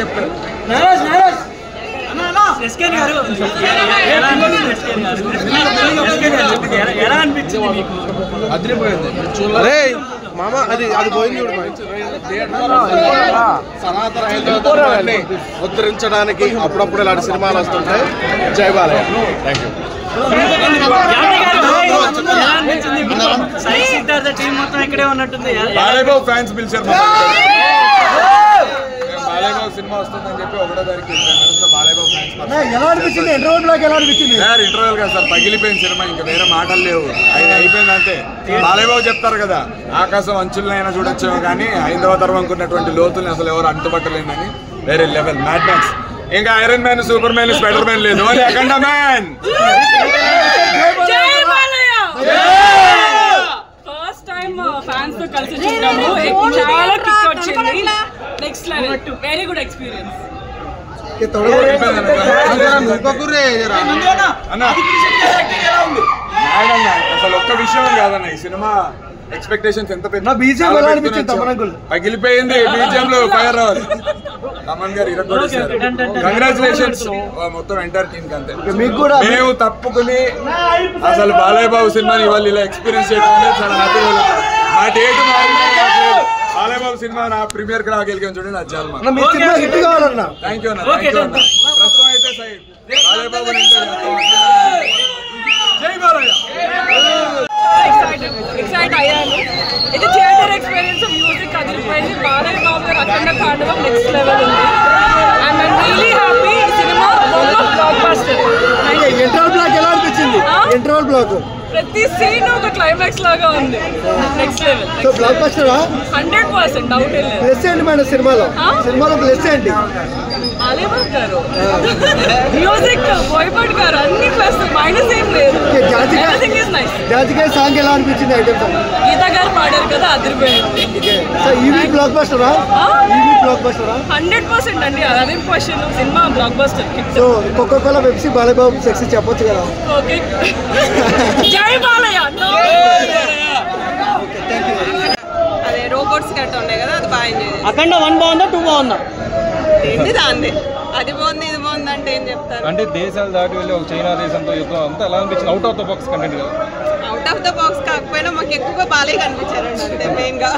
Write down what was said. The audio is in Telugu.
చెప్తారు. అరే మామ అది పోయింది సనాతన హైదరాబాద్ ఉద్ధరించడానికి అప్పుడప్పుడు ఇలాంటి సినిమాలు వస్తుంటాయి. జై Balayya. Thank you. Balayya Babu fans పిలిచారు. బాలయ్యబాబు సినిమా వస్తుందని చెప్పి 1వ తారీఖు బాలయ్యబాబు ఫ్యాన్స్ ఇంటర్వ్యూలు కదా సార్, పగిలిపోయింది సినిమా, ఇంకా వేరే మాటలు లేవు, అది అయిపోయింది అంతే. బాలయ్యబాబు చెప్తారు కదా, ఆకాశం అంచులనైనా చూడొచ్చేమో కానీ హైందవ ధర్మం అనుకున్నటువంటి లోతుల్ని అసలు ఎవరు అంటుపట్టలేదని వేరే లెవెల్. మ్యాడ్ మ్యాక్స్, ఇంకా iron man, super man, spider man లేదు, ఓన్లీ అఖండ మ్యాన్. ఫస్ట్ టైం ఫ్యాన్స్ తో కలిసి చూడము, చాలా కిక్ వచ్చింది. Next level, very good experience. అసలు ఒక్క విషయం కాదన్న, ఈ సినిమా ఎక్స్పెక్టేషన్స్ ఎంత పెద్ద పగిలిపోయింది. బీజిఎం లో ఫైర్ రావాలి. తమన్ గారు ఇరగొట్టేశారు. కంగ్రాచులేషన్స్ మొత్తం ఎంటైర్ టీమ్ కి. అంతే, మేము తప్పుకుని అసలు బాలయ్యబాబు సినిమాని ఇవాళ ఇలా ఎక్స్పీరియన్స్ చేయడం అనేది చాలా హ్యాపీగా. నా డేట్ బాలయ్యబాబు సినిమా నా ప్రీమియర్ కి రాగలిగాను చూడండి, నా చాలా థ్యాంక్ యూ అన్న. ప్రస్తుతం అయితే సైడ్ బాలయ్యబాబు జై బాలయ్య. ఎక్సైట్ అయ్యాను. ఇది థియేటర్ ఎక్స్పీరియన్స్, మ్యూజిక్ అదిరిపోయింది. బాలయ్య బాబు గారు అఖండ తాండవం నెక్స్ట్ లెవెల్ ఉంది. And I'm really happy. ఈ సినిమా బ్లాక్ బస్టర్. ఇంటర్వల్ బ్లాక్ ఎలా అనిపించింది? ఇంటర్వల్ బ్లాక్ ప్రతి సీన్ ఒక క్లైమాక్స్ లాగా ఉంది. Next level. సో బ్లాక్ బస్టరా? 100% డౌట్ లేదు. ప్లస్ ఏంటి మేడం సినిమాలో? ప్లస్ ఏంటి? బాలయ్యబాబు గారు, మ్యూజిక్, బోయపాటి గారు, అన్ని ప్లస్, మైనస్ ఏం లేదు. జాజికాయ సాంగ్ ఎలా అనిపించింది? ఐటమ్ సాంగ్ గీతా గారు పాడారు కదా, అదిరిపోయింది. సో ఈవీ బ్లాక్ బస్టరా? ఈవీ బ్లాక్ బస్టరా? 100% అండి, అదే క్వశ్చన్. సినిమా blockbuster. So Coca Cola Pepsi Balayya Babu sexy చెప్పొచ్చు కదా? ఓకే, జై బాలయ్య. అదే రోబోట్స్ గట్ట ఉన్నాయి కదా, అది బాగా ఎంజాయ్ చేయాలి. అఖండ 1 బాగుందా 2 బాగుందా? ఏంటి దాన్ని, అది బాగుంది ఇది బాగుంది అంటే ఏం చెప్తారు? అంటే దేశాలు దాటి వెళ్ళి ఒక చైనా దేశంతో యుద్ధం అంతా ఎలా అనిపించింది? Out of the box content కదా. అవుట్ ఆఫ్ ద బాక్స్ కాకపోయినా మాకు ఎక్కువగా బాలయ్య కనిపించారండి, అంతే మెయిన్గా.